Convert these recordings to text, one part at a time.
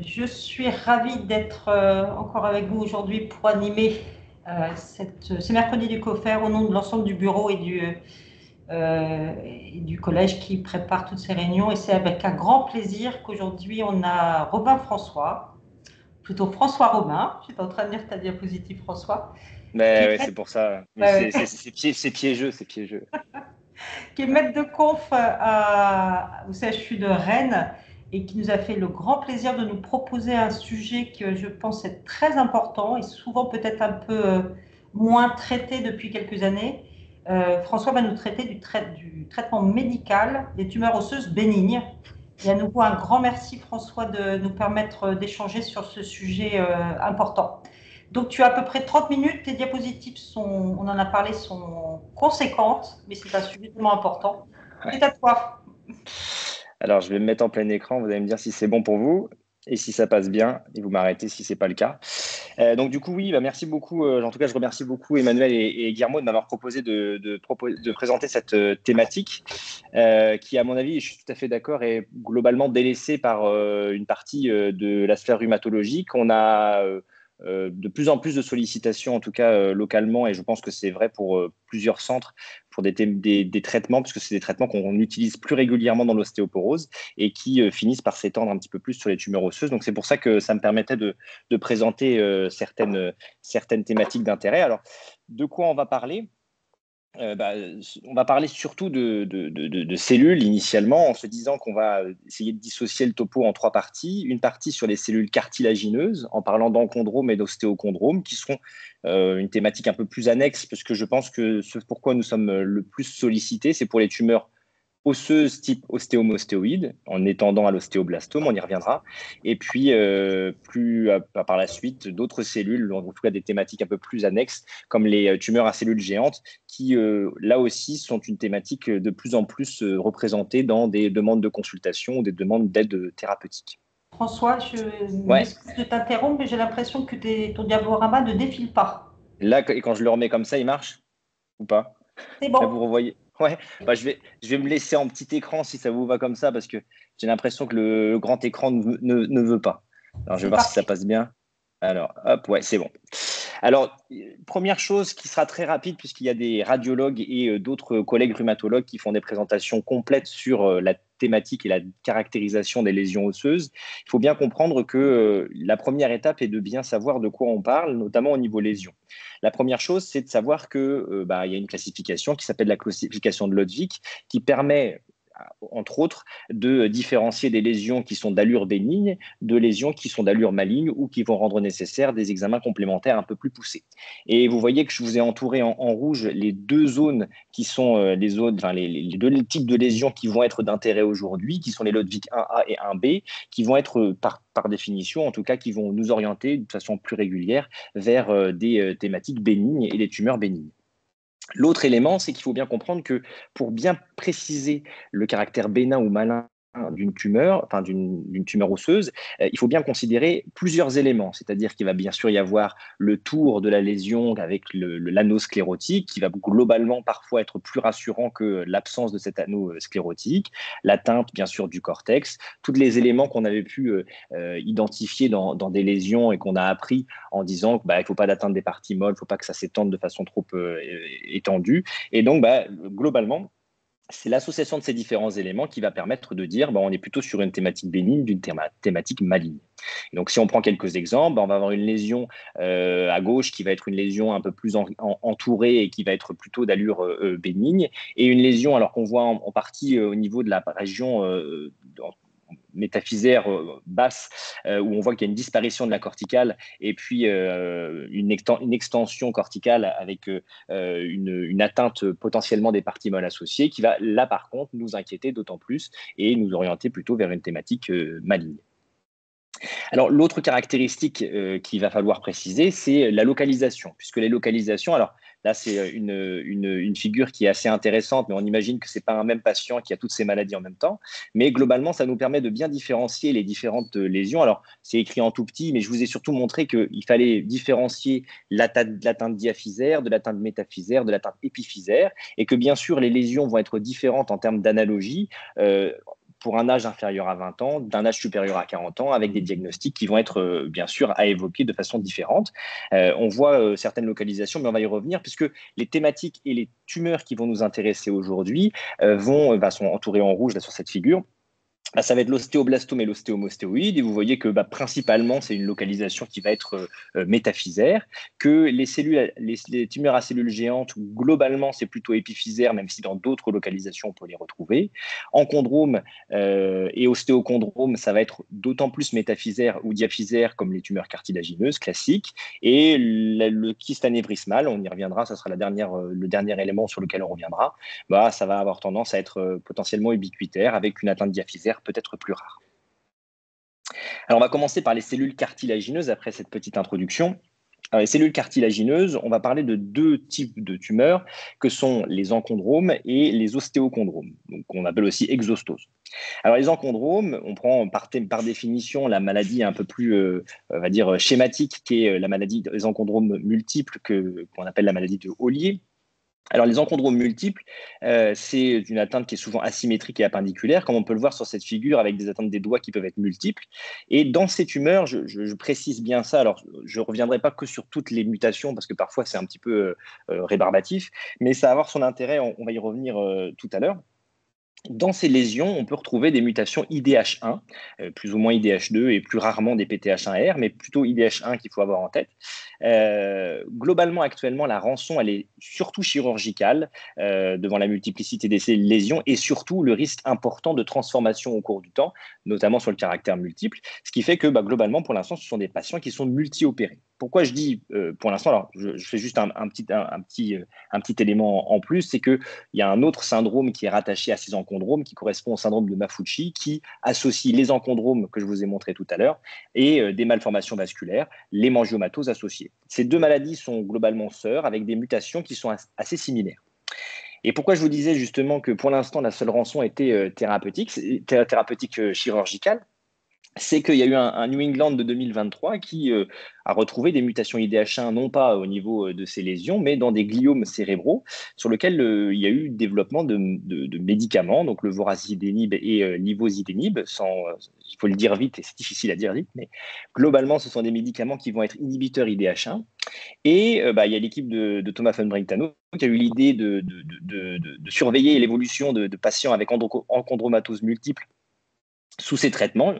Je suis ravie d'être encore avec vous aujourd'hui pour animer ce mercredi du COFER au nom de l'ensemble du bureau et du collège qui prépare toutes ces réunions. Et c'est avec un grand plaisir qu'aujourd'hui on a Robin François, plutôt François Robin, je suis en train de lire ta diapositive François, qui Mais est ouais, c'est maître, pour ça. Mais ouais, c'est piégeux, c'est piégeux. qui est maître de conf au CHU de Rennes et qui nous a fait le grand plaisir de nous proposer un sujet que je pense être très important et souvent peut-être un peu moins traité depuis quelques années. François va nous traiter du traitement médical des tumeurs osseuses bénignes. Et à nouveau, un grand merci François de nous permettre d'échanger sur ce sujet important. Donc tu as à peu près 30 minutes, tes diapositives sont, on en a parlé, sont conséquentes, mais c'est un sujet tellement important. C'est Ouais. à toi. Alors, je vais me mettre en plein écran. Vous allez me dire si c'est bon pour vous et si ça passe bien. Et vous m'arrêtez si c'est pas le cas. Donc, du coup, oui, bah, merci beaucoup. En tout cas, je remercie beaucoup Emmanuel et Guillermo de m'avoir proposé de présenter cette thématique qui, à mon avis, je suis tout à fait d'accord, est globalement délaissée par une partie de la sphère rhumatologique. On a de plus en plus de sollicitations, en tout cas localement, et je pense que c'est vrai pour plusieurs centres, pour des traitements, puisque c'est des traitements qu'on utilise plus régulièrement dans l'ostéoporose et qui finissent par s'étendre un petit peu plus sur les tumeurs osseuses. Donc c'est pour ça que ça me permettait de présenter certaines thématiques d'intérêt. Alors, de quoi on va parler? Bah, on va parler surtout de cellules initialement, en se disant qu'on va essayer de dissocier le topo en trois parties. Une partie sur les cellules cartilagineuses, en parlant d'enchondrome et d'ostéochondrome, qui seront une thématique un peu plus annexe, parce que je pense que ce pourquoi nous sommes le plus sollicités, c'est pour les tumeurs osseuse type ostéomostéoïde, en étendant à l'ostéoblastome, on y reviendra. Et puis, par la suite, d'autres cellules, en tout cas des thématiques un peu plus annexes, comme les tumeurs à cellules géantes, qui, là aussi, sont une thématique de plus en plus représentée dans des demandes de consultation ou des demandes d'aide thérapeutique. François, je Ouais, m'excuse de t'interrompre, mais j'ai l'impression que ton diaporama ne défile pas. là, quand je le remets comme ça, il marche ou pas? C'est Là, bon. vous revoyez. Ouais, bah, je vais me laisser en petit écran si ça vous va comme ça, parce que j'ai l'impression que le grand écran ne veut pas. Alors, je vais C'est voir si ça parfait. passe bien. Alors, hop, ouais, c'est bon. Alors, première chose qui sera très rapide, puisqu'il y a des radiologues et d'autres collègues rhumatologues qui font des présentations complètes sur la thématique et la caractérisation des lésions osseuses. Il faut bien comprendre que la première étape est de bien savoir de quoi on parle, notamment au niveau lésions. La première chose, c'est de savoir que il y a une classification qui s'appelle la classification de Lodvik, qui permet entre autres, de différencier des lésions qui sont d'allure bénigne de lésions qui sont d'allure maligne ou qui vont rendre nécessaire des examens complémentaires un peu plus poussés. Et vous voyez que je vous ai entouré en rouge les deux zones qui sont les deux types de lésions qui vont être d'intérêt aujourd'hui, qui sont les Lodvik 1A et 1B, qui vont être par définition, en tout cas, qui vont nous orienter de façon plus régulière vers des thématiques bénignes et des tumeurs bénignes. L'autre élément, c'est qu'il faut bien comprendre que pour bien préciser le caractère bénin ou malin d'une tumeur, enfin d'une tumeur osseuse, il faut bien considérer plusieurs éléments. C'est-à-dire qu'il va bien sûr y avoir le tour de la lésion avec l'anneau sclérotique, qui va globalement parfois être plus rassurant que l'absence de cet anneau sclérotique, l'atteinte bien sûr du cortex, tous les éléments qu'on avait pu identifier dans des lésions et qu'on a appris en disant qu'il ne faut pas d'atteinte des parties molles, il ne faut pas que ça s'étende de façon trop étendue. Et donc, globalement, c'est l'association de ces différents éléments qui va permettre de dire on est plutôt sur une thématique bénigne d'une thématique maligne. Et donc, si on prend quelques exemples, on va avoir une lésion à gauche qui va être une lésion un peu plus entourée et qui va être plutôt d'allure bénigne, et une lésion, alors qu'on voit en partie au niveau de la région métaphysaire basse, où on voit qu'il y a une disparition de la corticale et puis une extension corticale avec une atteinte potentiellement des parties molles associées, qui va là par contre nous inquiéter d'autant plus et nous orienter plutôt vers une thématique maligne. Alors, l'autre caractéristique qu'il va falloir préciser, c'est la localisation, puisque les localisations, alors là, c'est une figure qui est assez intéressante, mais on imagine que ce n'est pas un même patient qui a toutes ces maladies en même temps. Mais globalement, ça nous permet de bien différencier les différentes lésions. Alors, c'est écrit en tout petit, mais je vous ai surtout montré qu'il fallait différencier l'atteinte diaphysaire, de l'atteinte métaphysaire, de l'atteinte épiphysaire, et que bien sûr, les lésions vont être différentes en termes d'analogie. pour un âge inférieur à 20 ans, d'un âge supérieur à 40 ans, avec des diagnostics qui vont être bien sûr à évoquer de façon différente. On voit certaines localisations, mais on va y revenir, puisque les thématiques et les tumeurs qui vont nous intéresser aujourd'hui sont entourées en rouge là, sur cette figure. Ça va être l'ostéoblastome et l'ostéomostéoïde, et vous voyez que principalement, c'est une localisation qui va être métaphysaire, que les tumeurs à cellules géantes, globalement, c'est plutôt épiphysaire, même si dans d'autres localisations, on peut les retrouver. Enchondrome et ostéochondrome, ça va être d'autant plus métaphysaire ou diaphysaire, comme les tumeurs cartilagineuses classiques, et le kyste anévrismal, on y reviendra, ça sera le dernier élément sur lequel on reviendra, ça va avoir tendance à être potentiellement ubiquitaire, avec une atteinte diaphysaire peut-être plus rare. Alors, on va commencer par les cellules cartilagineuses après cette petite introduction. Alors, les cellules cartilagineuses, on va parler de deux types de tumeurs que sont les enchondromes et les ostéochondromes, donc on appelle aussi exostoses. Alors, les enchondromes, on prend par définition la maladie un peu plus, on va dire, schématique, qui est la maladie des enchondromes multiples, qu'on appelle la maladie de Ollier. Alors, les enchondromes multiples, c'est une atteinte qui est souvent asymétrique et appendiculaire, comme on peut le voir sur cette figure, avec des atteintes des doigts qui peuvent être multiples. Et dans ces tumeurs, je précise bien ça, alors je ne reviendrai pas que sur toutes les mutations, parce que parfois c'est un petit peu rébarbatif, mais ça va avoir son intérêt, on va y revenir tout à l'heure. Dans ces lésions, on peut retrouver des mutations IDH1, plus ou moins IDH2 et plus rarement des PTH1R, mais plutôt IDH1 qu'il faut avoir en tête. Globalement, actuellement, la rançon, elle est surtout chirurgicale devant la multiplicité des lésions et surtout le risque important de transformation au cours du temps, notamment sur le caractère multiple, ce qui fait que globalement, pour l'instant, ce sont des patients qui sont multi-opérés. Pourquoi je dis pour l'instant, alors je fais juste un petit élément en plus, c'est qu'il y a un autre syndrome qui est rattaché à ces enchondromes, qui correspond au syndrome de Maffucci, qui associe les enchondromes que je vous ai montré tout à l'heure et des malformations vasculaires, l'hémangiomatose associée. Ces deux maladies sont globalement sœurs, avec des mutations qui sont assez similaires. Et pourquoi je vous disais justement que pour l'instant, la seule rançon était thérapeutique chirurgicale, c'est qu'il y a eu un New England de 2023 qui a retrouvé des mutations IDH1, non pas au niveau de ces lésions, mais dans des gliomes cérébraux, sur lesquels il y a eu développement de médicaments, donc le vorasidenib et l'ivosidenib, il faut le dire vite, et c'est difficile à dire vite, mais globalement, ce sont des médicaments qui vont être inhibiteurs IDH1. Et il y a l'équipe de Thomas von Brentano qui a eu l'idée de surveiller l'évolution de patients avec enchondromatose multiple sous ces traitements,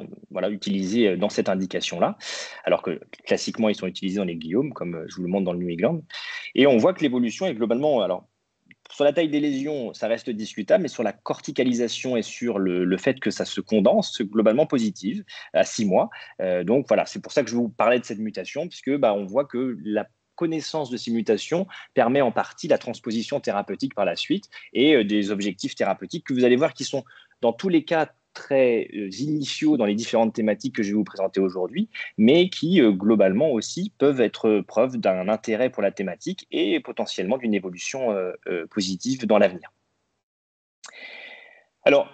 utilisés dans cette indication-là, alors que classiquement, ils sont utilisés dans les gliomes, comme je vous le montre dans le New England. Et on voit que l'évolution est globalement, alors, sur la taille des lésions, ça reste discutable, mais sur la corticalisation et sur le fait que ça se condense, c'est globalement positive à 6 mois. Donc voilà, c'est pour ça que je vous parlais de cette mutation, puisque on voit que la connaissance de ces mutations permet en partie la transposition thérapeutique par la suite et des objectifs thérapeutiques que vous allez voir qui sont dans tous les cas très initiaux dans les différentes thématiques que je vais vous présenter aujourd'hui, mais qui globalement aussi peuvent être preuve d'un intérêt pour la thématique et potentiellement d'une évolution positive dans l'avenir. Alors,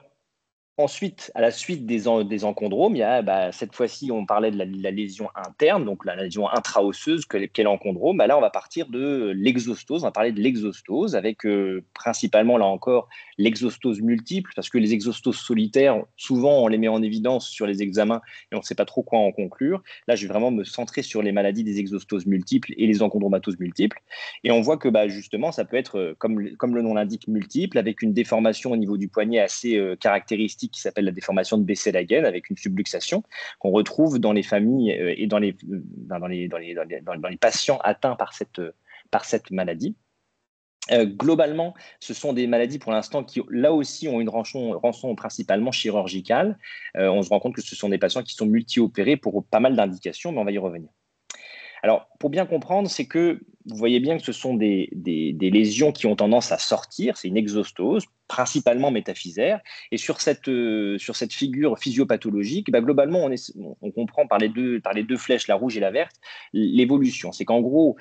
ensuite, à la suite des enchondromes, il y a, cette fois-ci, on parlait de la lésion interne, donc la lésion intra-osseuse, qu'est l'enchondrome. Là, on va partir de l'exostose, on va parler de l'exostose, avec principalement, là encore, l'exostose multiple, parce que les exostoses solitaires, souvent, on les met en évidence sur les examens et on ne sait pas trop quoi en conclure. Là, je vais vraiment me centrer sur les maladies des exostoses multiples et les enchondromatoses multiples. Et on voit que, justement, ça peut être, comme le nom l'indique, multiple, avec une déformation au niveau du poignet assez caractéristique qui s'appelle la déformation de Bessel-Hagen, avec une subluxation qu'on retrouve dans les familles et dans les patients atteints par cette maladie. Globalement, ce sont des maladies pour l'instant qui, là aussi, ont une rançon principalement chirurgicale. On se rend compte que ce sont des patients qui sont multi-opérés pour pas mal d'indications, mais on va y revenir. Alors, pour bien comprendre, c'est que vous voyez bien que ce sont des lésions qui ont tendance à sortir, c'est une exostose, principalement métaphysaire. Et sur cette figure physiopathologique, globalement, on comprend par les deux flèches, la rouge et la verte, l'évolution. C'est qu'en gros,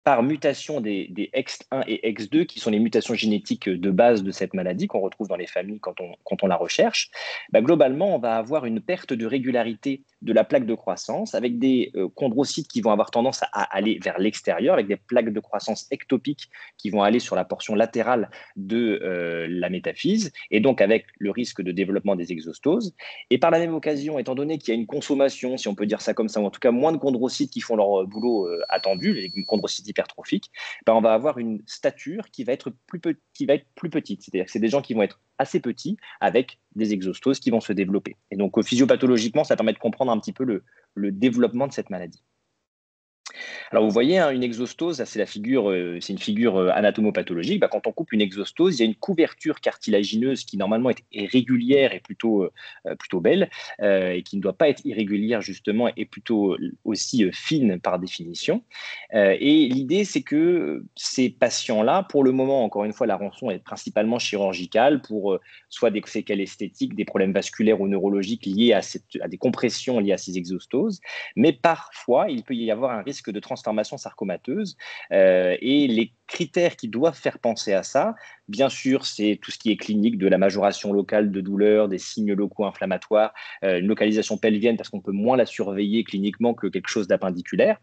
par mutation des EXT1 et EXT2, qui sont les mutations génétiques de base de cette maladie qu'on retrouve dans les familles quand on la recherche, globalement, on va avoir une perte de régularité de la plaque de croissance avec des chondrocytes qui vont vont avoir tendance à aller vers l'extérieur avec des plaques de croissance ectopiques qui vont aller sur la portion latérale de la métaphyse, et donc avec le risque de développement des exostoses. Et par la même occasion, étant donné qu'il y a une consommation, si on peut dire ça comme ça, ou en tout cas moins de chondrocytes qui font leur boulot attendu, les chondrocytes hypertrophiques, ben on va avoir une stature qui va être plus petite. C'est-à-dire que c'est des gens qui vont être assez petits avec des exostoses qui vont se développer. Et donc, physiopathologiquement, ça permet de comprendre un petit peu le développement de cette maladie. Alors, vous voyez, hein, une exostose, c'est une figure anatomopathologique. Bah, quand on coupe une exostose, il y a une couverture cartilagineuse qui, normalement, est régulière et plutôt belle, et qui ne doit pas être irrégulière, justement, et plutôt aussi fine par définition. Et l'idée, c'est que ces patients-là, pour le moment, encore une fois, la rançon est principalement chirurgicale pour soit des séquelles esthétiques, des problèmes vasculaires ou neurologiques liés à des compressions liées à ces exostoses, mais parfois, il peut y avoir un risque de transformation sarcomateuse. Et les critères qui doivent faire penser à ça, bien sûr, c'est tout ce qui est clinique, de la majoration locale de douleur, des signes locaux inflammatoires, une localisation pelvienne parce qu'on peut moins la surveiller cliniquement que quelque chose d'appendiculaire,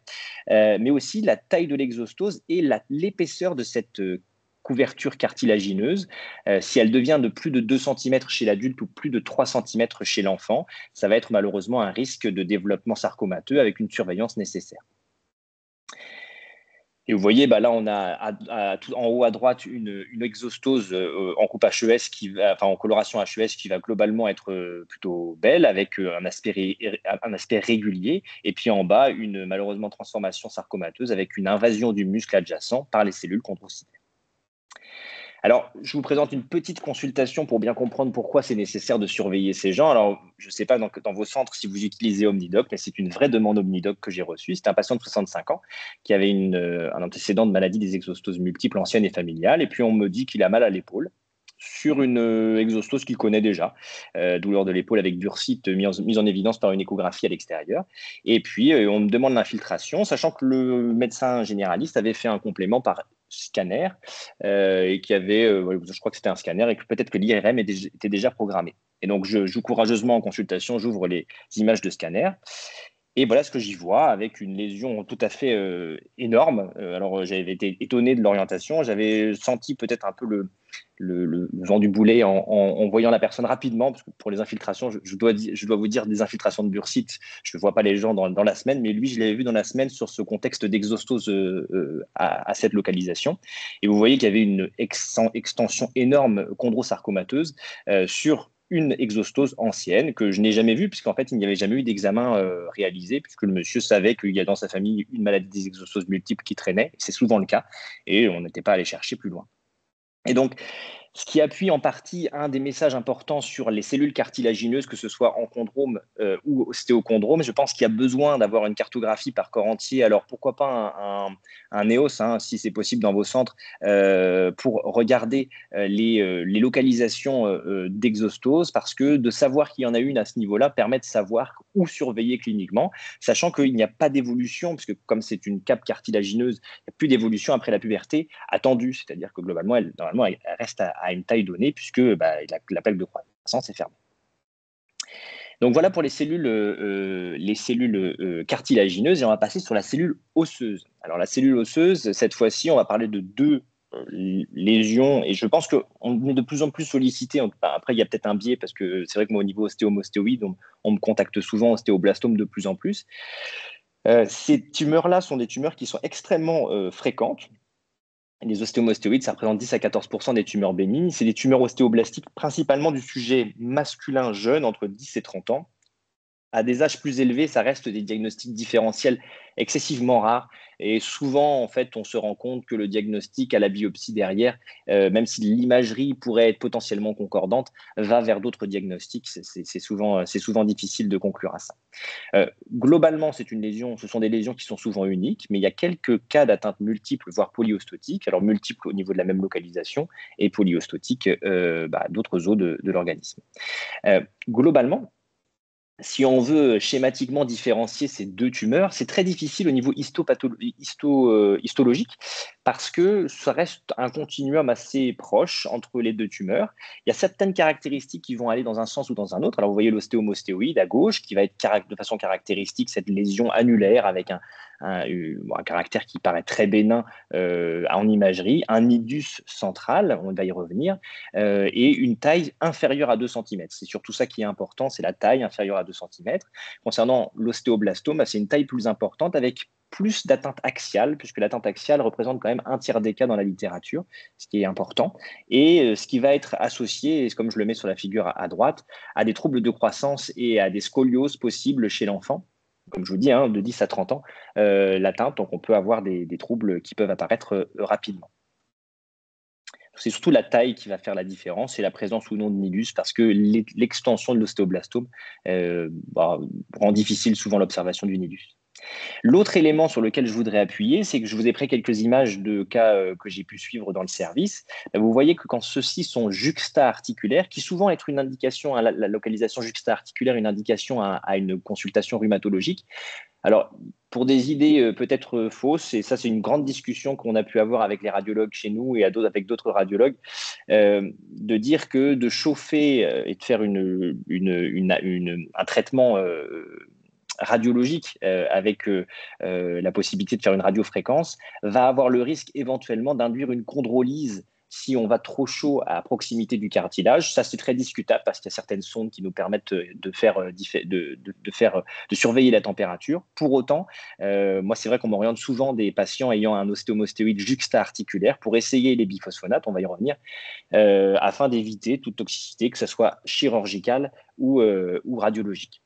mais aussi la taille de l'exostose et l'épaisseur de cette couverture cartilagineuse. Si elle devient de plus de 2 cm chez l'adulte ou plus de 3 cm chez l'enfant, ça va être malheureusement un risque de développement sarcomateux avec une surveillance nécessaire. Et vous voyez, bah là, on a en haut à droite une exostose en coupe HES en coloration HES qui va globalement être plutôt belle avec un aspect régulier. Et puis en bas, une malheureusement transformation sarcomateuse avec une invasion du muscle adjacent par les cellules chondrocytaires. Alors, je vous présente une petite consultation pour bien comprendre pourquoi c'est nécessaire de surveiller ces gens. Alors, je ne sais pas dans vos centres si vous utilisez OmniDoc, mais c'est une vraie demande OmniDoc que j'ai reçue. C'est un patient de 65 ans qui avait un antécédent de maladie des exostoses multiples, anciennes et familiales. Et puis, on me dit qu'il a mal à l'épaule sur une exostose qu'il connaît déjà, douleur de l'épaule avec bursite mise en évidence par une échographie à l'extérieur. Et puis, on me demande l'infiltration, sachant que le médecin généraliste avait fait un complément par scanner et qui avait, je crois que c'était un scanner et que peut-être que l'IRM était déjà programmé. Et donc, je joue courageusement en consultation, j'ouvre les images de scanner. Et voilà ce que j'y vois, avec une lésion tout à fait énorme. Alors, j'avais été étonné de l'orientation. J'avais senti peut-être un peu le vent du boulet en voyant la personne rapidement, parce que pour les infiltrations, je dois vous dire, des infiltrations de bursite, je ne vois pas les gens dans la semaine, mais lui, je l'avais vu dans la semaine sur ce contexte d'exostose à cette localisation. Et vous voyez qu'il y avait une extension énorme chondrosarcomateuse sur une exostose ancienne que je n'ai jamais vue, puisqu'en fait, il n'y avait jamais eu d'examen réalisé, puisque le monsieur savait qu'il y a dans sa famille une maladie des exostoses multiples qui traînait, c'est souvent le cas, et on n'était pas allé chercher plus loin. Et donc, ce qui appuie en partie un des messages importants sur les cellules cartilagineuses, que ce soit en chondrome ou ostéochondrome, je pense qu'il y a besoin d'avoir une cartographie par corps entier. Alors, pourquoi pas un NEOS, hein, si c'est possible dans vos centres, pour regarder les localisations d'exostose, parce que de savoir qu'il y en a une à ce niveau-là permet de savoir où surveiller cliniquement, sachant qu'il n'y a pas d'évolution, puisque comme c'est une cape cartilagineuse, il n'y a plus d'évolution après la puberté attendue, c'est-à-dire que globalement, elle reste à une taille donnée, puisque la plaque de croissance est fermée. Donc voilà pour les cellules cartilagineuses, et on va passer sur la cellule osseuse. Alors la cellule osseuse, cette fois-ci, on va parler de deux lésions, et je pense qu'on est de plus en plus sollicité. Après, il y a peut-être un biais, parce que c'est vrai que moi, au niveau ostéomostoïde, on me contacte souvent, ostéoblastome de plus en plus. Ces tumeurs-là sont des tumeurs qui sont extrêmement fréquentes. Les ostéomastéoïdes, ça représente 10 à 14% des tumeurs bénignes. C'est des tumeurs ostéoblastiques principalement du sujet masculin jeune, entre 10 et 30 ans. À des âges plus élevés, ça reste des diagnostics différentiels excessivement rares. Et souvent, en fait, on se rend compte que le diagnostic à la biopsie derrière, même si l'imagerie pourrait être potentiellement concordante, va vers d'autres diagnostics. C'est souvent difficile de conclure à ça. Globalement, ce sont des lésions qui sont souvent uniques, mais il y a quelques cas d'atteinte multiples, voire polyostotiques. Alors multiples au niveau de la même localisation et polyostotiques d'autres zones de l'organisme. Globalement, si on veut schématiquement différencier ces deux tumeurs, c'est très difficile au niveau histologique, parce que ça reste un continuum assez proche entre les deux tumeurs. Il y a certaines caractéristiques qui vont aller dans un sens ou dans un autre. Alors vous voyez l'ostéomostéoïde à gauche, qui va être de façon caractéristique cette lésion annulaire avec un caractère qui paraît très bénin en imagerie, un nidus central, on va y revenir, et une taille inférieure à 2 cm. C'est surtout ça qui est important, c'est la taille inférieure à 2 cm. Concernant l'ostéoblastome, c'est une taille plus importante avec plus d'atteinte axiale, puisque l'atteinte axiale représente quand même un tiers des cas dans la littérature, ce qui est important, et ce qui va être associé, comme je le mets sur la figure à droite, à des troubles de croissance et à des scolioses possibles chez l'enfant. Comme je vous dis, de 10 à 30 ans, l'atteinte, donc on peut avoir des troubles qui peuvent apparaître rapidement. C'est surtout la taille qui va faire la différence et la présence ou non de nidus, parce que l'extension de l'ostéoblastome rend difficile souvent l'observation du nidus. L'autre élément sur lequel je voudrais appuyer, c'est que je vous ai pris quelques images de cas que j'ai pu suivre dans le service. Vous voyez que quand ceux-ci sont juxta-articulaires, qui souvent est une indication, la localisation juxta-articulaire, une indication à une consultation rhumatologique. Alors, pour des idées peut-être fausses, et ça c'est une grande discussion qu'on a pu avoir avec les radiologues chez nous et avec d'autres radiologues, de dire que de chauffer et de faire un traitement radiologique avec la possibilité de faire une radiofréquence va avoir le risque éventuellement d'induire une chondrolyse si on va trop chaud à proximité du cartilage. Ça, c'est très discutable parce qu'il y a certaines sondes qui nous permettent de surveiller la température. Pour autant, moi, c'est vrai qu'on m'oriente souvent des patients ayant un ostéomostéoïde juxta-articulaire pour essayer les biphosphonates, on va y revenir, afin d'éviter toute toxicité, que ce soit chirurgicale ou radiologique.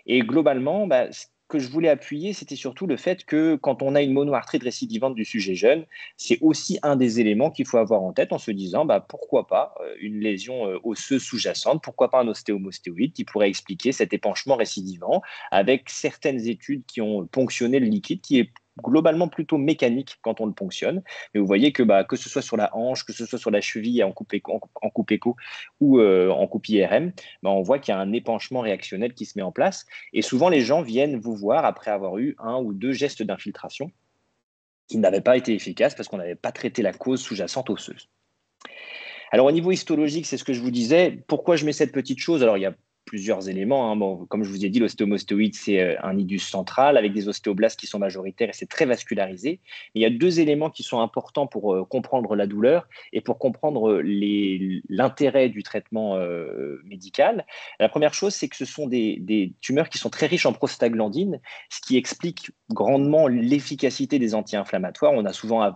Et globalement, ce que je voulais appuyer, c'était surtout le fait que quand on a une monoarthrite récidivante du sujet jeune, c'est aussi un des éléments qu'il faut avoir en tête en se disant pourquoi pas une lésion osseuse sous-jacente, pourquoi pas un ostéomostéoïde qui pourrait expliquer cet épanchement récidivant, avec certaines études qui ont ponctionné le liquide qui est globalement plutôt mécanique quand on le ponctionne. Mais vous voyez que ce soit sur la hanche, que ce soit sur la cheville en coupe écho ou en coupe IRM, on voit qu'il y a un épanchement réactionnel qui se met en place. Et souvent, les gens viennent vous voir après avoir eu 1 ou 2 gestes d'infiltration qui n'avaient pas été efficaces parce qu'on n'avait pas traité la cause sous-jacente osseuse. Alors, au niveau histologique, c'est ce que je vous disais. Pourquoi je mets cette petite chose? Alors, il y a plusieurs éléments. Comme je vous ai dit, l'ostéomostéoïde, c'est un nidus central avec des ostéoblastes qui sont majoritaires et c'est très vascularisé. Mais il y a 2 éléments qui sont importants pour comprendre la douleur et pour comprendre l'intérêt du traitement médical. La première chose, c'est que ce sont des tumeurs qui sont très riches en prostaglandine, ce qui explique grandement l'efficacité des anti-inflammatoires. On a souvent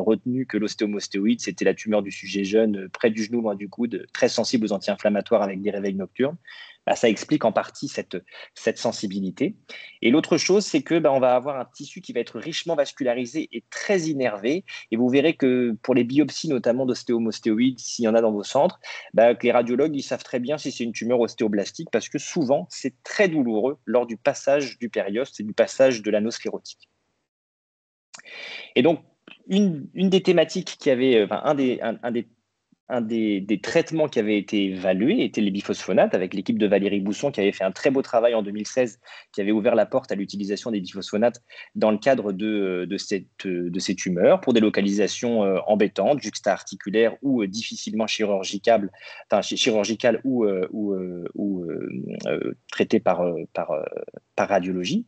retenu que l'ostéomostéoïde, c'était la tumeur du sujet jeune, près du genou, loin du coude, très sensible aux anti-inflammatoires avec des réveils nocturnes. Ça explique en partie cette sensibilité. Et l'autre chose, c'est que on va avoir un tissu qui va être richement vascularisé et très innervé. Et vous verrez que pour les biopsies, notamment d'ostéomostéoïdes, s'il y en a dans vos centres, que les radiologues, ils savent très bien si c'est une tumeur ostéoblastique parce que souvent, c'est très douloureux lors du passage du périoste et du passage de l'anneau sclérotique. Et donc, une des thématiques qui avait, un des traitements qui avait été évalué était les biphosphonates, avec l'équipe de Valérie Bousson qui avait fait un très beau travail en 2016, qui avait ouvert la porte à l'utilisation des biphosphonates dans le cadre de ces tumeurs pour des localisations embêtantes, juxta-articulaires ou difficilement chirurgicales ou traitées par radiologie.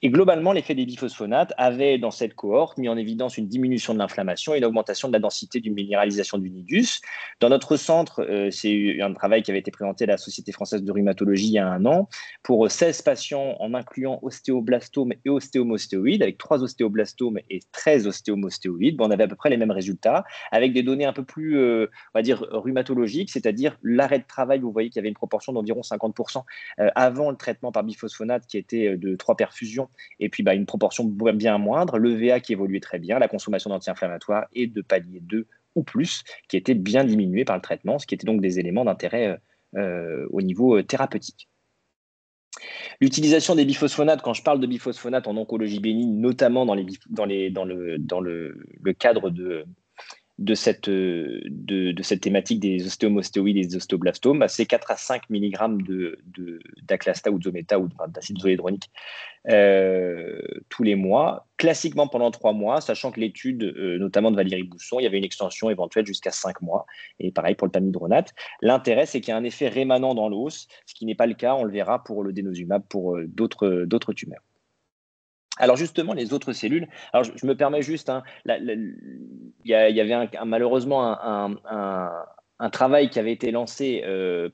Et globalement, l'effet des biphosphonates avait, dans cette cohorte, mis en évidence une diminution de l'inflammation et une augmentation de la densité d'une minéralisation du nidus. Dans notre centre, c'est un travail qui avait été présenté à la Société française de rhumatologie il y a 1 an, pour 16 patients en incluant ostéoblastomes et ostéomostéoïdes, avec 3 ostéoblastomes et 13 ostéomostéoïdes. On avait à peu près les mêmes résultats, avec des données un peu plus, on va dire, rhumatologiques, c'est-à-dire l'arrêt de travail. Vous voyez qu'il y avait une proportion d'environ 50% avant le traitement par biphosphonate qui était de 3 perfusions, et puis une proportion bien moindre, l'EVA qui évoluait très bien, la consommation d'anti-inflammatoires et de palier 2 ou plus qui était bien diminuée par le traitement, ce qui était donc des éléments d'intérêt au niveau thérapeutique. L'utilisation des biphosphonates, quand je parle de biphosphonates en oncologie bénigne, notamment dans le cadre de cette thématique des ostéomostéoïdes et des ostéoblastomes, c'est 4 à 5 mg d'aclasta ou de zometa ou d'acide zolédronique tous les mois, classiquement pendant 3 mois, sachant que l'étude, notamment de Valérie Bousson, il y avait une extension éventuelle jusqu'à 5 mois, et pareil pour le pamidronate. L'intérêt, c'est qu'il y a un effet rémanent dans l'os, ce qui n'est pas le cas, on le verra pour le dénosumab, pour d'autres tumeurs. Alors justement, les autres cellules, alors je me permets juste, hein, il y avait malheureusement un travail qui avait été lancé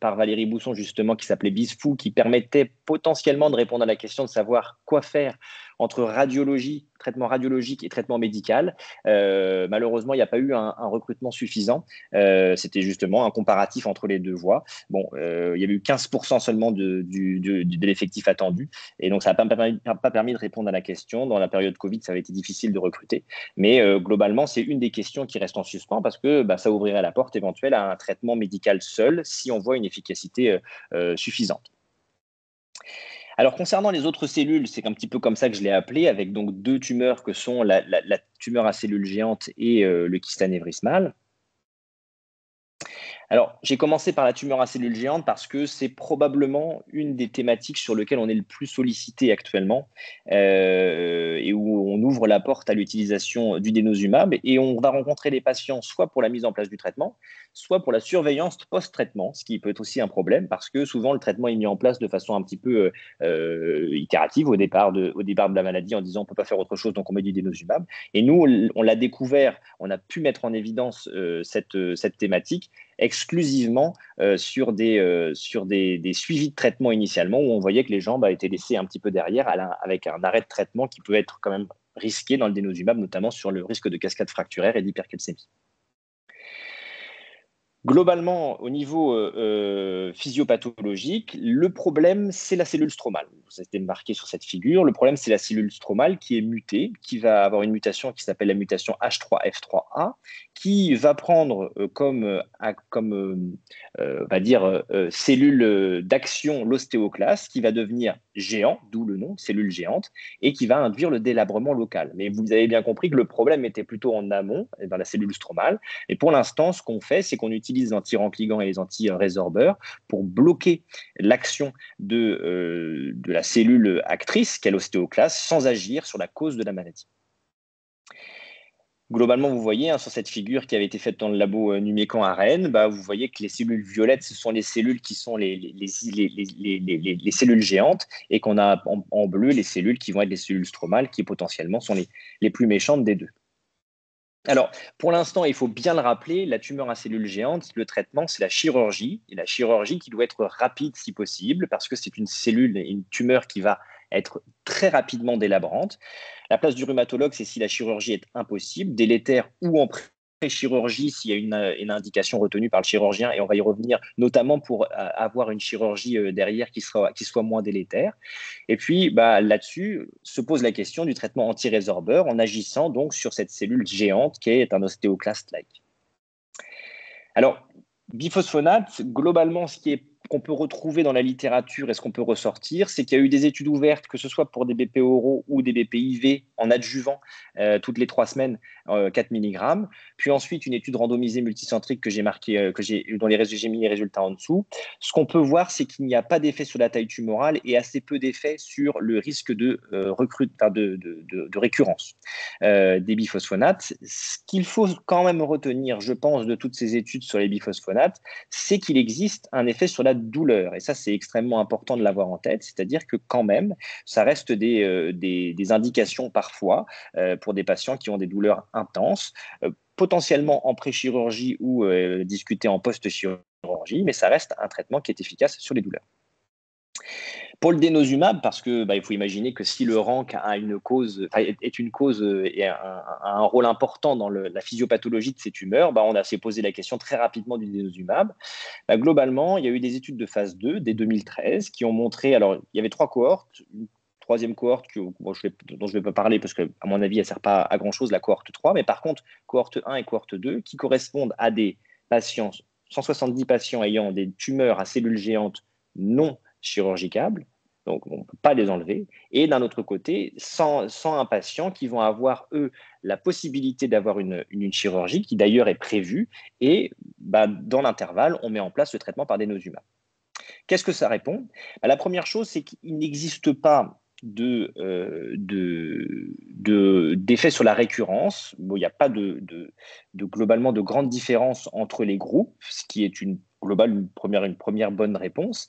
par Valérie Bousson, justement, qui s'appelait BISFOO, qui permettait potentiellement de répondre à la question de savoir quoi faire entre radiologie, traitement radiologique et traitement médical. Malheureusement, il n'y a pas eu un recrutement suffisant. C'était justement un comparatif entre les deux voies. Bon, il y a eu 15% seulement de l'effectif attendu. Et donc, ça n'a pas permis de répondre à la question. Dans la période Covid, ça avait été difficile de recruter. Mais globalement, c'est une des questions qui reste en suspens parce que ça ouvrirait la porte éventuelle à un traitement médical seul si on voit une efficacité suffisante. Alors, concernant les autres cellules, c'est un petit peu comme ça que je l'ai appelé, avec donc deux tumeurs que sont la tumeur à cellules géantes et le kyste anévrismal. Alors, j'ai commencé par la tumeur à cellules géantes parce que c'est probablement une des thématiques sur lesquelles on est le plus sollicité actuellement et où on ouvre la porte à l'utilisation du dénosumab et on va rencontrer les patients soit pour la mise en place du traitement, soit pour la surveillance post-traitement, ce qui peut être aussi un problème parce que souvent le traitement est mis en place de façon un petit peu itérative au départ de la maladie en disant on ne peut pas faire autre chose donc on met du dénosumab. Et nous, on l'a découvert, on a pu mettre en évidence cette thématique exclusivement sur des suivis de traitement initialement où on voyait que les gens étaient laissés un petit peu derrière avec un arrêt de traitement qui peut être quand même risqué dans le dénosumab, notamment sur le risque de cascade fracturaire et d'hypercalcémie. Globalement, au niveau physiopathologique, le problème, c'est la cellule stromale. Ça a été marqué sur cette figure. Le problème, c'est la cellule stromale qui est mutée, qui va avoir une mutation qui s'appelle la mutation H3F3A, qui va prendre comme cellule d'action l'ostéoclaste, qui va devenir géant, d'où le nom, cellule géante, et qui va induire le délabrement local. Mais vous avez bien compris que le problème était plutôt en amont, dans la cellule stromale. Et pour l'instant, ce qu'on fait, c'est qu'on utilise les anti-rancligants et les anti-résorbeurs pour bloquer l'action de la cellule actrice, qu'est l'ostéoclaste, sans agir sur la cause de la maladie. Globalement, vous voyez sur cette figure qui avait été faite dans le labo Numécan à Rennes, vous voyez que les cellules violettes, ce sont les cellules qui sont les cellules géantes et qu'on a en bleu les cellules qui vont être les cellules stromales qui potentiellement sont les plus méchantes des deux. Alors, pour l'instant, il faut bien le rappeler, la tumeur à cellules géantes, le traitement, c'est la chirurgie. Et la chirurgie qui doit être rapide si possible, parce que c'est une cellule, une tumeur qui va être très rapidement délabrante. La place du rhumatologue, c'est si la chirurgie est impossible, délétère ou en pré-chirurgie, s'il y a une indication retenue par le chirurgien, et on va y revenir, notamment pour avoir une chirurgie derrière qui soit moins délétère. Et puis, là-dessus, se pose la question du traitement anti-résorbeur en agissant donc sur cette cellule géante qui est un ostéoclaste-like. Alors, biphosphonate, globalement, qu'on peut retrouver dans la littérature et ce qu'on peut ressortir, c'est qu'il y a eu des études ouvertes, que ce soit pour des BP oraux ou des BP IV en adjuvant toutes les 3 semaines, 4 mg. Puis ensuite, une étude randomisée multicentrique que j'ai marqué, dont j'ai mis les résultats en dessous. Ce qu'on peut voir, c'est qu'il n'y a pas d'effet sur la taille tumorale et assez peu d'effet sur le risque de récurrence des biphosphonates. Ce qu'il faut quand même retenir, je pense, de toutes ces études sur les biphosphonates, c'est qu'il existe un effet sur la douleur. Et ça, c'est extrêmement important de l'avoir en tête. C'est-à-dire que quand même, ça reste des indications parfois pour des patients qui ont des douleurs intenses, potentiellement en pré-chirurgie ou discuté en post-chirurgie, mais ça reste un traitement qui est efficace sur les douleurs. Pour le dénosumab, parce que il faut imaginer que si le RANC est une cause et a un rôle important dans la physiopathologie de ces tumeurs, on s'est posé la question très rapidement du dénosumab. Globalement, il y a eu des études de phase 2 dès 2013 qui ont montré, alors il y avait 3 cohortes, une troisième cohorte dont je ne vais pas parler parce qu'à mon avis, elle ne sert pas à grand-chose, la cohorte 3, mais par contre, cohorte 1 et cohorte 2 qui correspondent à des patients, 170 patients ayant des tumeurs à cellules géantes non chirurgicables, donc on ne peut pas les enlever, et d'un autre côté, 101 patients qui vont avoir, eux, la possibilité d'avoir une chirurgie qui d'ailleurs est prévue, et dans l'intervalle, on met en place le traitement par dénosumab. Qu'est-ce que ça répond ? La première chose, c'est qu'il n'existe pas d'effet sur la récurrence. Bon, il n'y a pas globalement de grande différence entre les groupes, ce qui est une première bonne réponse.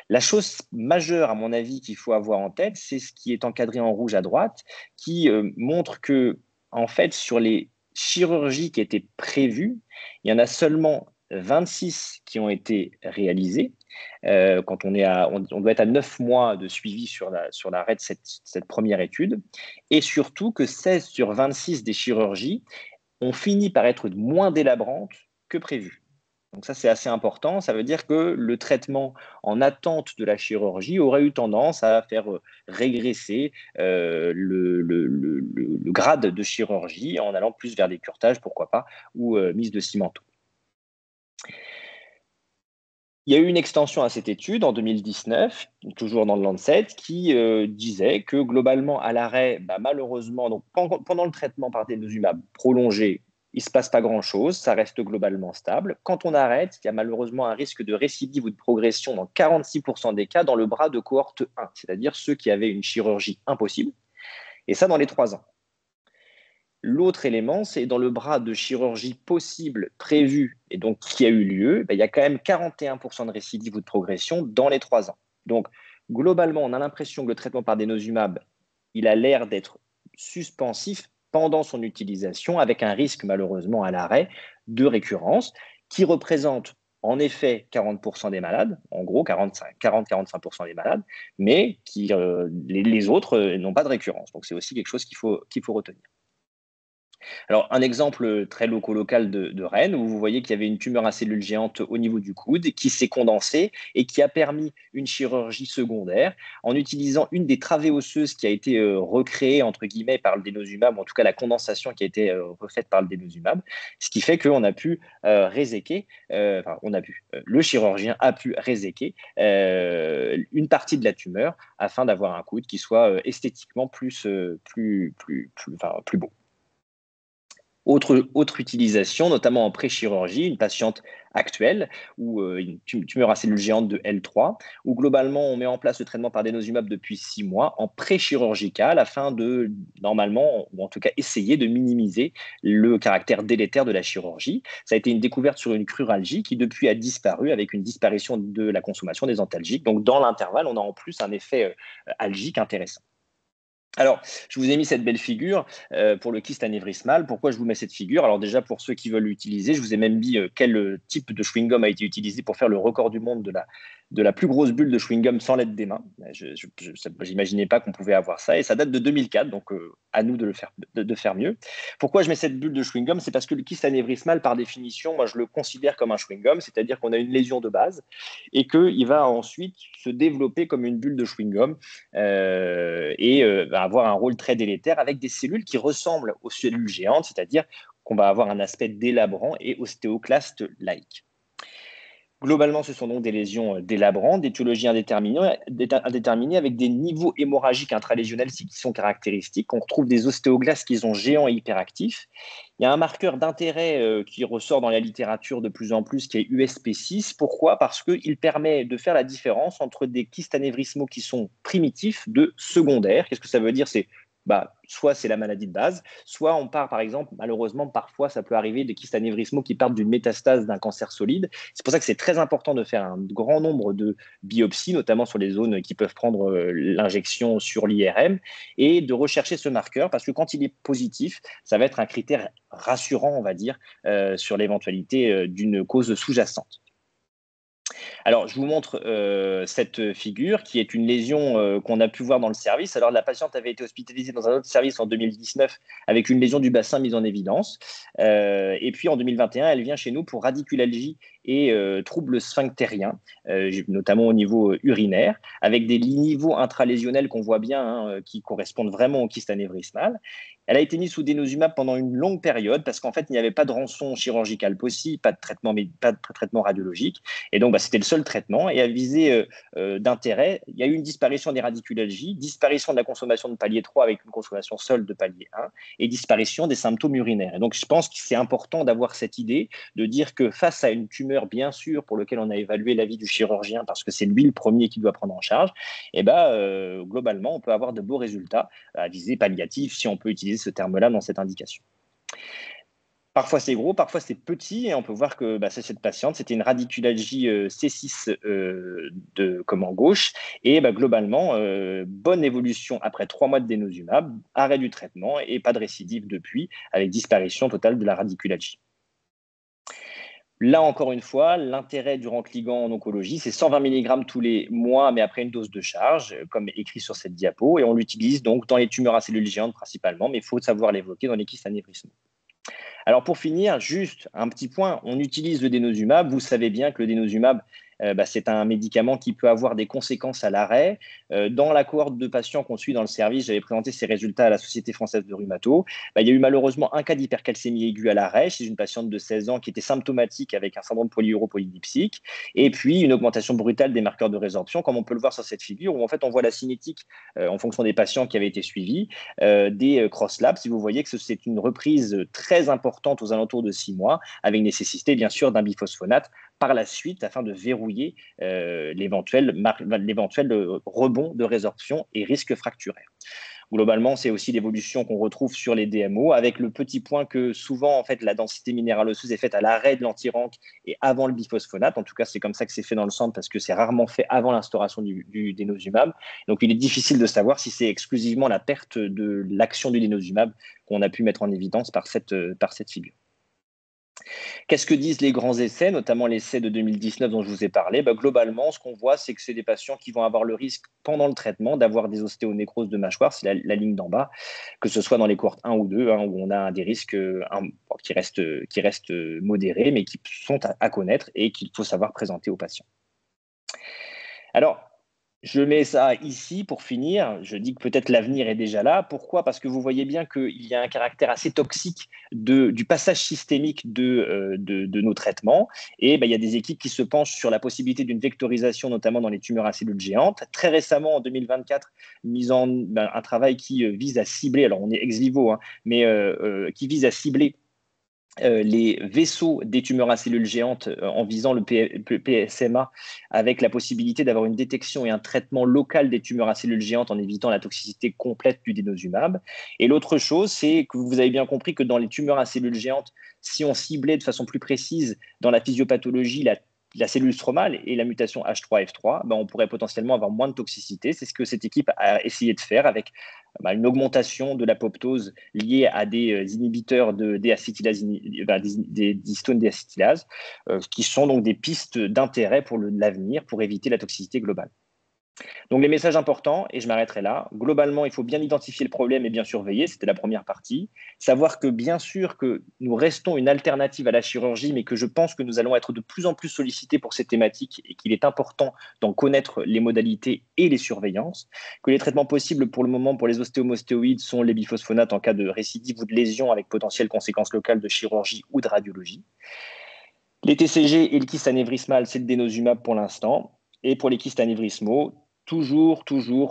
La chose majeure, à mon avis, qu'il faut avoir en tête, c'est ce qui est encadré en rouge à droite, qui montre que, en fait, sur les chirurgies qui étaient prévues, il y en a seulement 26 qui ont été réalisées. Quand on doit être à 9 mois de suivi sur l'arrêt de cette première étude, et surtout que 16 sur 26 des chirurgies ont fini par être moins délabrantes que prévu. Donc ça, c'est assez important. Ça veut dire que le traitement en attente de la chirurgie aurait eu tendance à faire régresser le grade de chirurgie en allant plus vers des curetages, pourquoi pas, ou mise de cimento. Il y a eu une extension à cette étude en 2019, toujours dans le Lancet, qui disait que globalement, à l'arrêt, malheureusement, donc pendant le traitement par denosumab prolongé, il ne se passe pas grand-chose, ça reste globalement stable. Quand on arrête, il y a malheureusement un risque de récidive ou de progression dans 46% des cas dans le bras de cohorte 1, c'est-à-dire ceux qui avaient une chirurgie impossible, et ça dans les 3 ans. L'autre élément, c'est dans le bras de chirurgie possible, prévue, et donc qui a eu lieu, il y a quand même 41% de récidive ou de progression dans les 3 ans. Donc, globalement, on a l'impression que le traitement par denosumab, il a l'air d'être suspensif pendant son utilisation, avec un risque, malheureusement, à l'arrêt de récurrence, qui représente en effet 40% des malades, en gros 40-45% des malades, mais les autres n'ont pas de récurrence. Donc, c'est aussi quelque chose qu'il faut retenir. Alors, un exemple très local de Rennes, où vous voyez qu'il y avait une tumeur à cellules géantes au niveau du coude qui s'est condensée et qui a permis une chirurgie secondaire en utilisant une des travées osseuses qui a été recréée, entre guillemets, par le denosumab, ou en tout cas la condensation qui a été refaite par le denosumab, ce qui fait qu'on a pu réséquer, le chirurgien a pu réséquer une partie de la tumeur afin d'avoir un coude qui soit esthétiquement plus beau. Autre utilisation, notamment en pré-chirurgie, une patiente actuelle ou une tumeur à cellules géantes de L3, où globalement on met en place le traitement par denosumab depuis 6 mois en pré-chirurgical afin de, normalement, ou en tout cas essayer de minimiser le caractère délétère de la chirurgie. Ça a été une découverte sur une cruralgie qui depuis a disparu avec une disparition de la consommation des antalgiques. Donc dans l'intervalle, on a en plus un effet algique intéressant. Alors, je vous ai mis cette belle figure pour le kyste anévrismal. Pourquoi je vous mets cette figure? Alors déjà, pour ceux qui veulent l'utiliser, je vous ai même dit quel type de chewing-gum a été utilisé pour faire le record du monde de la plus grosse bulle de chewing-gum sans l'aide des mains. Je n'imaginais pas qu'on pouvait avoir ça. Et ça date de 2004, donc à nous de faire mieux. Pourquoi je mets cette bulle de chewing-gum? C'est parce que le kyste anévrismal, par définition, moi je le considère comme un chewing-gum, c'est-à-dire qu'on a une lésion de base et qu'il va ensuite se développer comme une bulle de chewing-gum va avoir un rôle très délétère avec des cellules qui ressemblent aux cellules géantes, c'est-à-dire qu'on va avoir un aspect délabrant et ostéoclaste-like. Globalement, ce sont donc des lésions délabrantes, d'étiologie indéterminée avec des niveaux hémorragiques intralésionnels qui sont caractéristiques. On retrouve des ostéoclastes qui sont géants et hyperactifs. Il y a un marqueur d'intérêt qui ressort dans la littérature de plus en plus, qui est USP6. Pourquoi? Parce qu'il permet de faire la différence entre des kystes anévrismaux qui sont primitifs de secondaires. Qu'est-ce que ça veut dire? Soit c'est la maladie de base, soit on part, par exemple, malheureusement, parfois, ça peut arriver des kystes anévrismaux qui partent d'une métastase d'un cancer solide. C'est pour ça que c'est très important de faire un grand nombre de biopsies, notamment sur les zones qui peuvent prendre l'injection sur l'IRM, et de rechercher ce marqueur, parce que quand il est positif, ça va être un critère rassurant, on va dire, sur l'éventualité d'une cause sous-jacente. Alors, je vous montre cette figure qui est une lésion qu'on a pu voir dans le service. Alors, la patiente avait été hospitalisée dans un autre service en 2019 avec une lésion du bassin mise en évidence. Et puis, en 2021, elle vient chez nous pour radiculalgie et troubles sphinctériens, notamment au niveau urinaire, avec des niveaux intralésionnels qu'on voit bien, qui correspondent vraiment au kyste anévrismal. Elle a été mise sous denosumab pendant une longue période parce qu'en fait, il n'y avait pas de rançon chirurgicale possible, pas de traitement radiologique. Et donc, c'était le seul traitement. Et à visée d'intérêt, il y a eu une disparition des radiculalgies, disparition de la consommation de palier 3 avec une consommation seule de palier 1 et disparition des symptômes urinaires. Et donc, je pense que c'est important d'avoir cette idée de dire que face à une tumeur tumeur, bien sûr, pour lequel on a évalué l'avis du chirurgien parce que c'est lui le premier qui doit prendre en charge, et globalement, on peut avoir de beaux résultats à visée palliative, si on peut utiliser ce terme-là dans cette indication. Parfois c'est gros, parfois c'est petit, et on peut voir que c'est cette patiente, c'était une radiculalgie C6 gauche, et globalement, bonne évolution après 3 mois de dénosumab, arrêt du traitement et pas de récidive depuis, avec disparition totale de la radiculalgie. Là, encore une fois, l'intérêt du Rentligan en oncologie, c'est 120 mg tous les mois, mais après une dose de charge, comme écrit sur cette diapo, et on l'utilise donc dans les tumeurs à cellules géantes principalement, mais il faut savoir l'évoquer dans les kystes anévrismaux. Alors pour finir, juste un petit point, on utilise le dénosumab. Vous savez bien que le dénosumab, c'est un médicament qui peut avoir des conséquences à l'arrêt. Dans la cohorte de patients qu'on suit dans le service, j'avais présenté ces résultats à la Société française de rhumato. Il y a eu malheureusement un cas d'hypercalcémie aiguë à l'arrêt chez une patiente de 16 ans qui était symptomatique avec un syndrome polyuropolydipsique, et puis une augmentation brutale des marqueurs de résorption, comme on peut le voir sur cette figure, où en fait on voit la cinétique en fonction des patients qui avaient été suivis, des cross-labs. Si vous voyez que c'est une reprise très importante aux alentours de 6 mois, avec nécessité bien sûr d'un biphosphonate par la suite afin de verrouiller l'éventuel rebond de résorption et risque fracturaire. Globalement, c'est aussi l'évolution qu'on retrouve sur les DMO, avec le petit point que souvent, en fait, la densité minérale osseuse est faite à l'arrêt de l'anti-RANC et avant le biphosphonate. En tout cas, c'est comme ça que c'est fait dans le centre, parce que c'est rarement fait avant l'instauration du dénosumab. Donc, il est difficile de savoir si c'est exclusivement la perte de l'action du dénosumab qu'on a pu mettre en évidence par cette figure. Qu'est-ce que disent les grands essais, notamment l'essai de 2019 dont je vous ai parlé? Globalement, ce qu'on voit, c'est que c'est des patients qui vont avoir le risque pendant le traitement d'avoir des ostéonécroses de mâchoire, c'est la ligne d'en bas, que ce soit dans les cohortes 1 ou 2, où on a des risques qui restent modérés, mais qui sont à connaître et qu'il faut savoir présenter aux patients. Alors, je mets ça ici pour finir. Je dis que peut-être l'avenir est déjà là. Pourquoi? Parce que vous voyez bien qu'il y a un caractère assez toxique du passage systémique de nos traitements. Et il y a des équipes qui se penchent sur la possibilité d'une vectorisation, notamment dans les tumeurs à cellules géantes. Très récemment, en 2024, un travail qui vise à cibler, alors on est ex vivo, mais qui vise à cibler les vaisseaux des tumeurs à cellules géantes en visant le PSMA, avec la possibilité d'avoir une détection et un traitement local des tumeurs à cellules géantes en évitant la toxicité complète du dénosumab. Et l'autre chose, c'est que vous avez bien compris que dans les tumeurs à cellules géantes, si on ciblait de façon plus précise dans la physiopathologie la cellule stromale et la mutation H3F3, on pourrait potentiellement avoir moins de toxicité. C'est ce que cette équipe a essayé de faire avec une augmentation de l'apoptose liée à des inhibiteurs des histones déacétylases, qui sont donc des pistes d'intérêt pour l'avenir pour éviter la toxicité globale. Donc les messages importants, et je m'arrêterai là. Globalement, il faut bien identifier le problème et bien surveiller, c'était la première partie. Savoir que bien sûr que nous restons une alternative à la chirurgie, mais que je pense que nous allons être de plus en plus sollicités pour ces thématiques et qu'il est important d'en connaître les modalités et les surveillances. Que les traitements possibles pour le moment pour les ostéomostéoïdes sont les biphosphonates en cas de récidive ou de lésion avec potentielles conséquences locales de chirurgie ou de radiologie. Les TCG et le kyste anévrismal, c'est le dénosumab pour l'instant. Et pour les kystes anévrismaux, toujours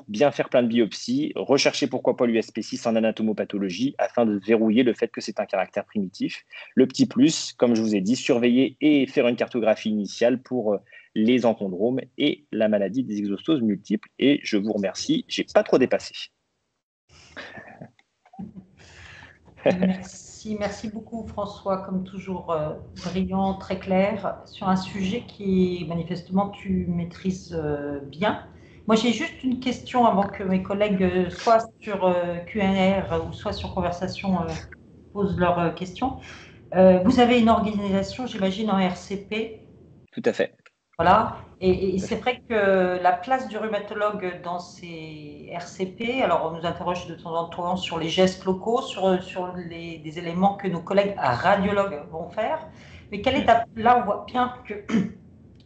bien faire plein de biopsies, rechercher pourquoi pas l'USP6 en anatomopathologie afin de verrouiller le fait que c'est un caractère primitif. Le petit plus, comme je vous ai dit, surveiller et faire une cartographie initiale pour les enchondromes et la maladie des exostoses multiples. Et je vous remercie, j'ai pas trop dépassé. Merci beaucoup François, comme toujours brillant, très clair, sur un sujet qui manifestement tu maîtrises bien. Moi j'ai juste une question avant que mes collègues soit sur Q&A ou soit sur conversation posent leurs questions. Vous avez une organisation, j'imagine, en RCP. Tout à fait. Voilà, et c'est vrai que la place du rhumatologue dans ces RCP, alors on nous interroge de temps en temps sur les gestes locaux, sur des éléments que nos collègues radiologues vont faire, mais là on voit bien que,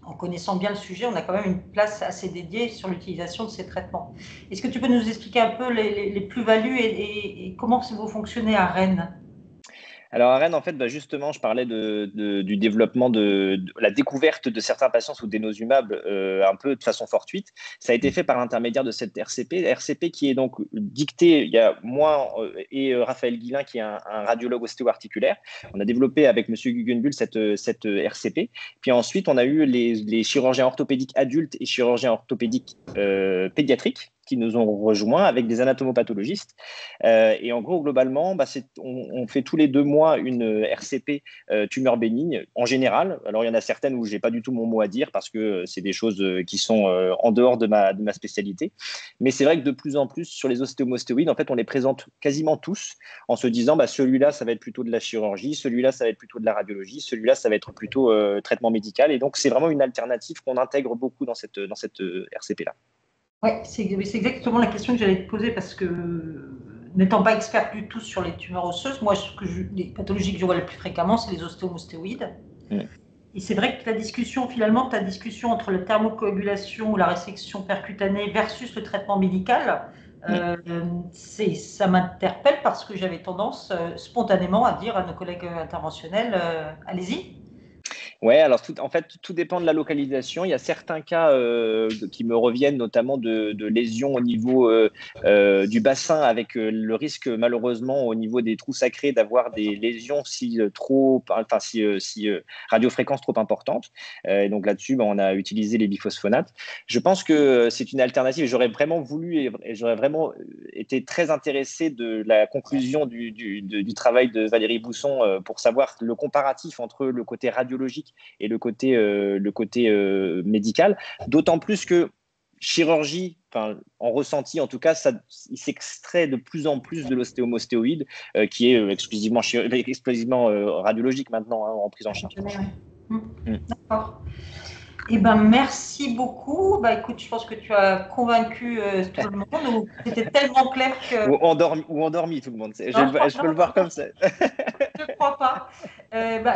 en connaissant bien le sujet, on a quand même une place assez dédiée sur l'utilisation de ces traitements. Est-ce que tu peux nous expliquer un peu les plus-values et comment vous fonctionnez à Rennes? Alors à Rennes, en fait, bah, justement, je parlais du développement de la découverte de certains patients sous dénosumab un peu de façon fortuite. Ça a été fait par l'intermédiaire de cette RCP qui est donc dictée, il y a moi et Raphaël Guillain, qui est un radiologue ostéo-articulaire. On a développé avec M. Guggenbuhl cette RCP. Puis ensuite, on a eu les chirurgiens orthopédiques adultes et chirurgiens orthopédiques pédiatriques qui nous ont rejoints avec des anatomopathologistes. Et en gros, globalement, bah, on fait tous les 2 mois une RCP tumeur bénigne en général. Alors, il y en a certaines où je n'ai pas du tout mon mot à dire parce que c'est des choses qui sont en dehors de ma spécialité. Mais c'est vrai que de plus en plus, sur les ostéomostéoïdes, en fait, on les présente quasiment tous en se disant, bah, celui-là, ça va être plutôt de la chirurgie, celui-là, ça va être plutôt de la radiologie, celui-là, ça va être plutôt traitement médical. Et donc, c'est vraiment une alternative qu'on intègre beaucoup dans cette RCP-là. Oui, c'est exactement la question que j'allais te poser parce que, n'étant pas expert du tout sur les tumeurs osseuses, moi, les pathologies que je vois le plus fréquemment, c'est les ostéomostéoïdes. Et c'est vrai que ta discussion entre la thermocoagulation ou la résection percutanée versus le traitement médical, ça m'interpelle parce que j'avais tendance spontanément à dire à nos collègues interventionnels, allez-y. Ouais, alors en fait, tout dépend de la localisation. Il y a certains cas qui me reviennent, notamment de lésions au niveau du bassin, avec le risque, malheureusement, au niveau des trous sacrés, d'avoir des lésions si radiofréquences trop importantes. Donc là-dessus, on a utilisé les biphosphonates. Je pense que c'est une alternative. J'aurais vraiment voulu et j'aurais vraiment été très intéressé de la conclusion du travail de Valérie Bousson pour savoir le comparatif entre le côté radiologique et le côté médical, d'autant plus que chirurgie, en ressenti en tout cas, il s'extrait de plus en plus de l'ostéomostéoïde qui est exclusivement radiologique maintenant en prise en charge. D'accord. Eh ben, merci beaucoup. Bah, écoute, je pense que tu as convaincu tout le monde. C'était tellement clair que… Ou endormi tout le monde. Je peux le voir comme ça. Je ne crois pas.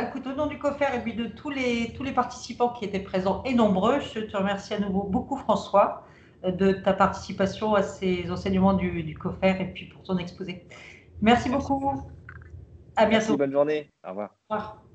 Écoute, au nom du COFER et puis de tous les participants qui étaient présents et nombreux, je te remercie à nouveau beaucoup, François, de ta participation à ces enseignements du COFER et puis pour ton exposé. Merci beaucoup. À bientôt. Merci, bonne journée. Au revoir. Au revoir.